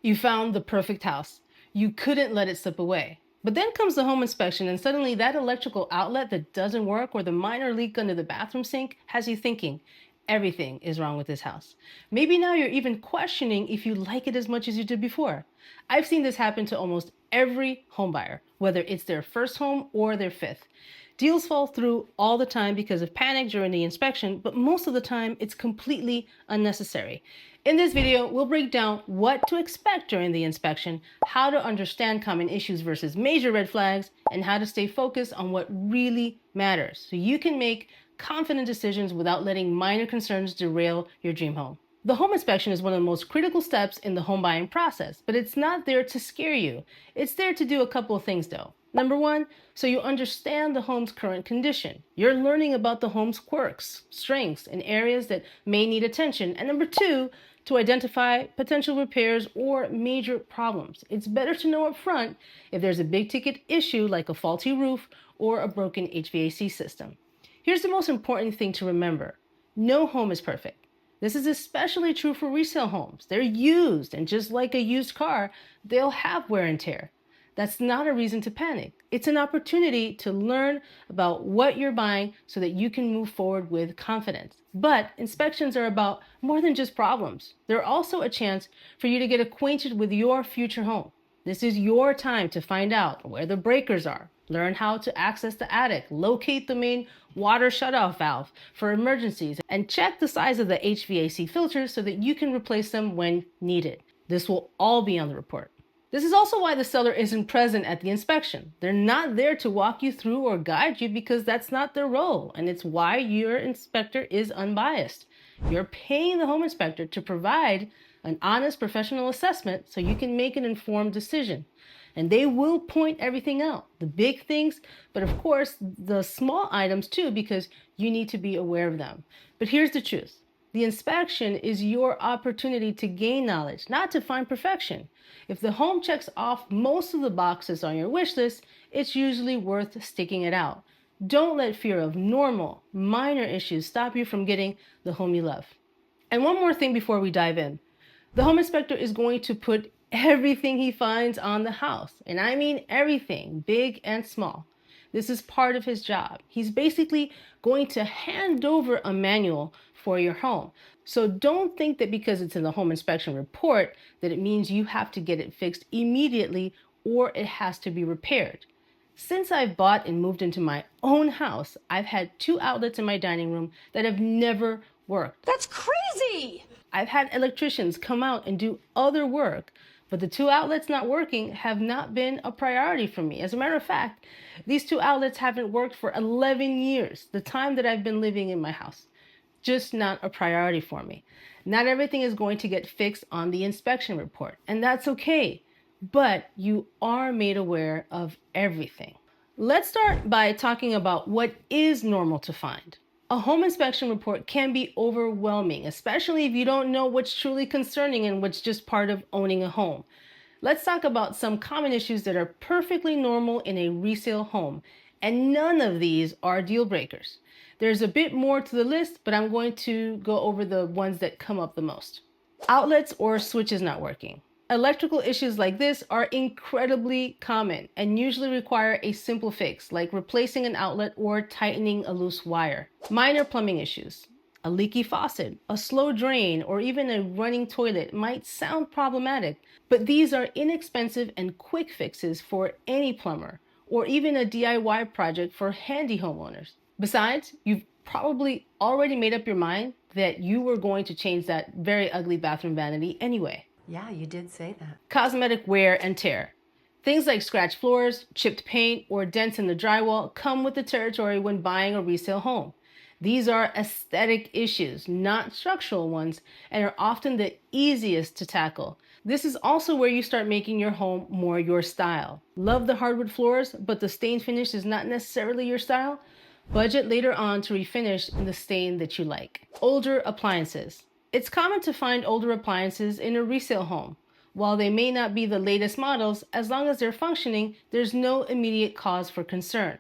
You found the perfect house. You couldn't let it slip away. But then comes the home inspection, and suddenly that electrical outlet that doesn't work or the minor leak under the bathroom sink has you thinking, everything is wrong with this house. Maybe now you're even questioning if you like it as much as you did before. I've seen this happen to almost every home buyer, whether it's their first home or their fifth. Deals fall through all the time because of panic during the inspection, but most of the time it's completely unnecessary. In this video, we'll break down what to expect during the inspection, how to understand common issues versus major red flags, and how to stay focused on what really matters so you can make confident decisions without letting minor concerns derail your dream home. The home inspection is one of the most critical steps in the home buying process, but it's not there to scare you. It's there to do a couple of things though. Number one, so you understand the home's current condition. You're learning about the home's quirks, strengths, and areas that may need attention. And number two, to identify potential repairs or major problems. It's better to know up front if there's a big ticket issue like a faulty roof or a broken HVAC system. Here's the most important thing to remember. No home is perfect. This is especially true for resale homes. They're used, and just like a used car, they'll have wear and tear. That's not a reason to panic. It's an opportunity to learn about what you're buying so that you can move forward with confidence. But inspections are about more than just problems. They're also a chance for you to get acquainted with your future home. This is your time to find out where the breakers are, learn how to access the attic, locate the main water shutoff valve for emergencies, and check the size of the HVAC filters so that you can replace them when needed. This will all be on the report. This is also why the seller isn't present at the inspection. They're not there to walk you through or guide you because that's not their role, and it's why your inspector is unbiased. You're paying the home inspector to provide an honest professional assessment so you can make an informed decision. And they will point everything out, the big things, but of course the small items too, because you need to be aware of them. But here's the truth. The inspection is your opportunity to gain knowledge, not to find perfection. If the home checks off most of the boxes on your wish list, it's usually worth sticking it out. Don't let fear of normal, minor issues stop you from getting the home you love. And one more thing before we dive in. The home inspector is going to put everything he finds on the house, and I mean everything, big and small. This is part of his job. He's basically going to hand over a manual for your home. So don't think that because it's in the home inspection report that it means you have to get it fixed immediately or it has to be repaired. Since I've bought and moved into my own house, I've had 2 outlets in my dining room that have never worked. That's crazy! I've had electricians come out and do other work, but the 2 outlets not working have not been a priority for me. As a matter of fact, these 2 outlets haven't worked for 11 years, the time that I've been living in my house. Just not a priority for me. Not everything is going to get fixed on the inspection report, and that's okay, but you are made aware of everything. Let's start by talking about what is normal to find. A home inspection report can be overwhelming, especially if you don't know what's truly concerning and what's just part of owning a home. Let's talk about some common issues that are perfectly normal in a resale home, and none of these are deal breakers. There's a bit more to the list, but I'm going to go over the ones that come up the most. Outlets or switches not working. Electrical issues like this are incredibly common and usually require a simple fix, like replacing an outlet or tightening a loose wire. Minor plumbing issues. A leaky faucet, a slow drain, or even a running toilet might sound problematic, but these are inexpensive and quick fixes for any plumber, or even a DIY project for handy homeowners. Besides, you've probably already made up your mind that you were going to change that very ugly bathroom vanity anyway. Yeah, you did say that. Cosmetic wear and tear. Things like scratched floors, chipped paint, or dents in the drywall come with the territory when buying a resale home. These are aesthetic issues, not structural ones, and are often the easiest to tackle. This is also where you start making your home more your style. Love the hardwood floors, but the stain finish is not necessarily your style? Budget later on to refinish in the stain that you like. Older appliances. It's common to find older appliances in a resale home. While they may not be the latest models, as long as they're functioning, there's no immediate cause for concern.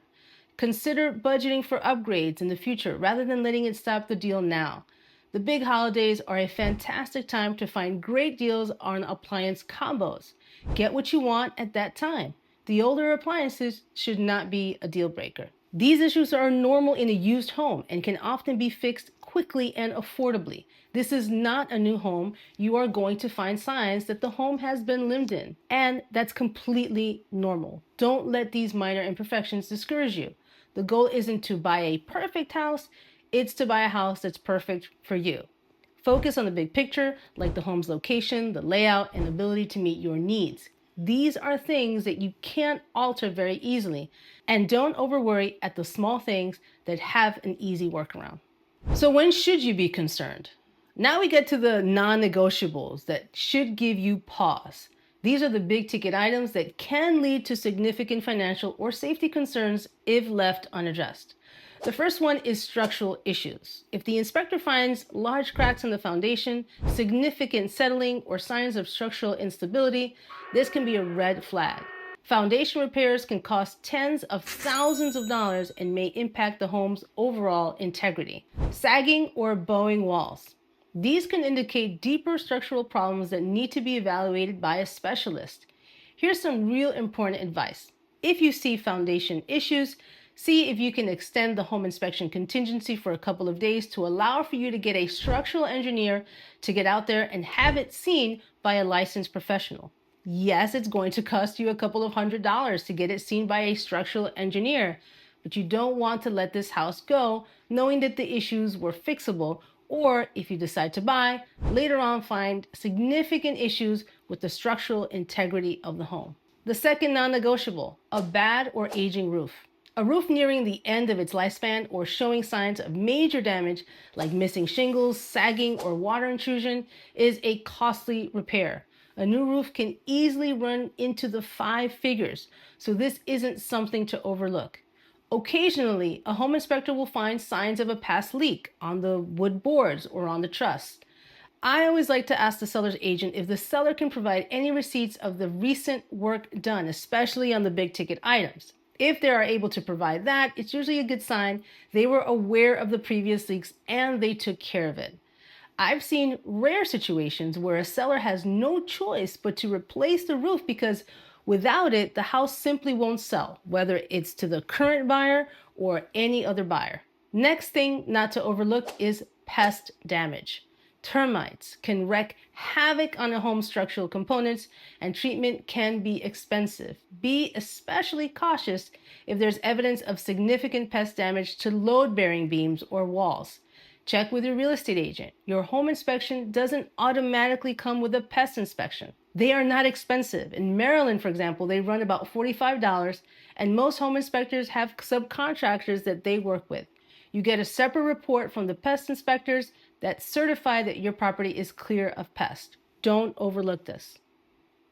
Consider budgeting for upgrades in the future rather than letting it stop the deal now. The big holidays are a fantastic time to find great deals on appliance combos. Get what you want at that time. The older appliances should not be a deal breaker. These issues are normal in a used home and can often be fixed quickly and affordably. This is not a new home. You are going to find signs that the home has been lived in, and that's completely normal. Don't let these minor imperfections discourage you. The goal isn't to buy a perfect house, it's to buy a house that's perfect for you. Focus on the big picture, like the home's location, the layout, and ability to meet your needs. These are things that you can't alter very easily, and don't overworry at the small things that have an easy workaround. So when should you be concerned? Now we get to the non-negotiables that should give you pause. These are the big ticket items that can lead to significant financial or safety concerns if left unaddressed. The first one is structural issues. If the inspector finds large cracks in the foundation, significant settling, or signs of structural instability, this can be a red flag. Foundation repairs can cost tens of thousands of dollars and may impact the home's overall integrity. Sagging or bowing walls. These can indicate deeper structural problems that need to be evaluated by a specialist. Here's some real important advice. If you see foundation issues, see if you can extend the home inspection contingency for a couple of days to allow for you to get a structural engineer to get out there and have it seen by a licensed professional. Yes, it's going to cost you a couple of $100s to get it seen by a structural engineer, but you don't want to let this house go knowing that the issues were fixable, or if you decide to buy, later on find significant issues with the structural integrity of the home. The second non-negotiable, a bad or aging roof. A roof nearing the end of its lifespan or showing signs of major damage like missing shingles, sagging, or water intrusion is a costly repair. A new roof can easily run into the 5 figures, so this isn't something to overlook. Occasionally, a home inspector will find signs of a past leak on the wood boards or on the truss. I always like to ask the seller's agent if the seller can provide any receipts of the recent work done, especially on the big ticket items. If they are able to provide that, it's usually a good sign they were aware of the previous leaks and they took care of it. I've seen rare situations where a seller has no choice but to replace the roof because without it, the house simply won't sell, whether it's to the current buyer or any other buyer. Next thing not to overlook is pest damage. Termites can wreak havoc on a home's structural components, and treatment can be expensive. Be especially cautious if there's evidence of significant pest damage to load-bearing beams or walls. Check with your real estate agent. Your home inspection doesn't automatically come with a pest inspection. They are not expensive. In Maryland, for example, they run about $45, and most home inspectors have subcontractors that they work with. You get a separate report from the pest inspectors that certify that your property is clear of pests. Don't overlook this.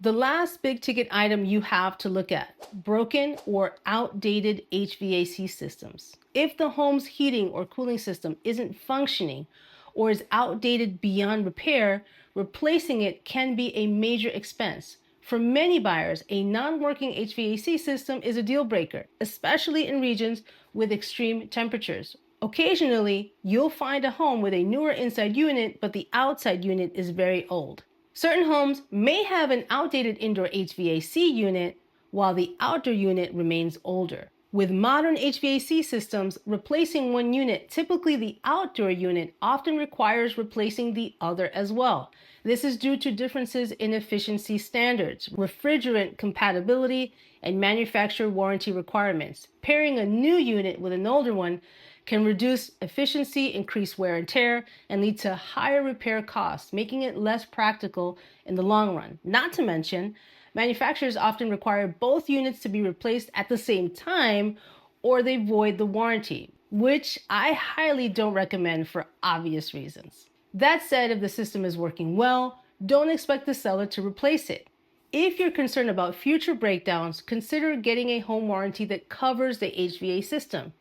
The last big ticket item you have to look at, broken or outdated HVAC systems. If the home's heating or cooling system isn't functioning or is outdated beyond repair, replacing it can be a major expense. For many buyers, a non-working HVAC system is a deal breaker, especially in regions with extreme temperatures. Occasionally, you'll find a home with a newer inside unit, but the outside unit is very old. Certain homes may have an outdated indoor HVAC unit, while the outdoor unit remains older. With modern HVAC systems, replacing one unit, typically the outdoor unit, often requires replacing the other as well. This is due to differences in efficiency standards, refrigerant compatibility, and manufacturer warranty requirements. Pairing a new unit with an older one can reduce efficiency, increase wear and tear, and lead to higher repair costs, making it less practical in the long run. Not to mention, manufacturers often require both units to be replaced at the same time, or they void the warranty, which I highly don't recommend for obvious reasons. That said, if the system is working well, don't expect the seller to replace it. If you're concerned about future breakdowns, consider getting a home warranty that covers the HVAC system.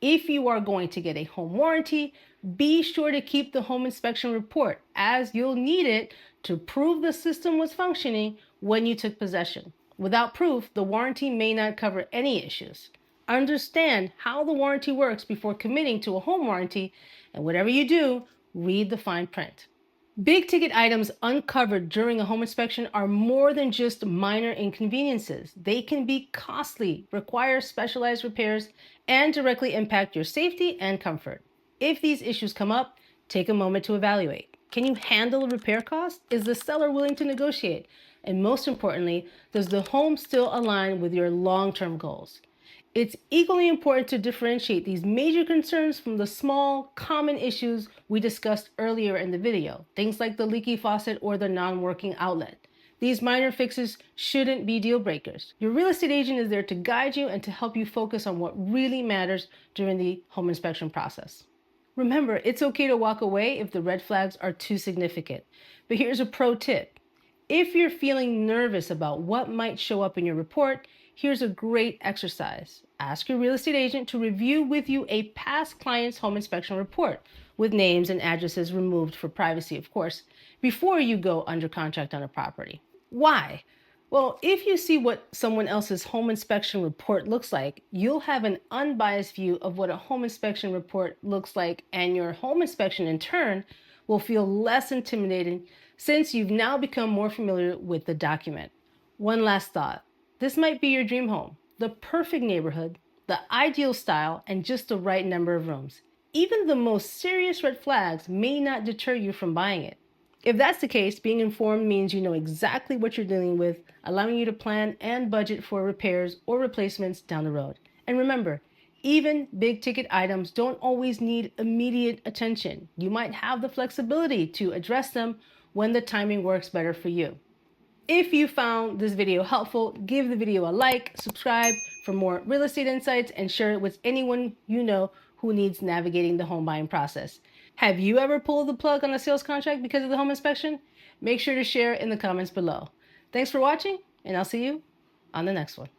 If you are going to get a home warranty, be sure to keep the home inspection report, as you'll need it to prove the system was functioning when you took possession. Without proof, the warranty may not cover any issues. Understand how the warranty works before committing to a home warranty, and whatever you do, read the fine print. Big ticket items uncovered during a home inspection are more than just minor inconveniences. They can be costly, require specialized repairs, and directly impact your safety and comfort. If these issues come up, take a moment to evaluate. Can you handle a repair cost? Is the seller willing to negotiate? And most importantly, does the home still align with your long-term goals? It's equally important to differentiate these major concerns from the small, common issues we discussed earlier in the video, things like the leaky faucet or the non-working outlet. These minor fixes shouldn't be deal breakers. Your real estate agent is there to guide you and to help you focus on what really matters during the home inspection process. Remember, it's okay to walk away if the red flags are too significant. But here's a pro tip. If you're feeling nervous about what might show up in your report, here's a great exercise. Ask your real estate agent to review with you a past client's home inspection report, with names and addresses removed for privacy, of course, before you go under contract on a property. Why? Well, if you see what someone else's home inspection report looks like, you'll have an unbiased view of what a home inspection report looks like, and your home inspection in turn will feel less intimidating since you've now become more familiar with the document. One last thought. This might be your dream home, the perfect neighborhood, the ideal style, and just the right number of rooms. Even the most serious red flags may not deter you from buying it. If that's the case, being informed means you know exactly what you're dealing with, allowing you to plan and budget for repairs or replacements down the road. And remember, even big ticket items don't always need immediate attention. You might have the flexibility to address them when the timing works better for you. If you found this video helpful, give the video a like, subscribe for more real estate insights, and share it with anyone you know who needs navigating the home buying process. Have you ever pulled the plug on a sales contract because of the home inspection? Make sure to share in the comments below. Thanks for watching, and I'll see you on the next one.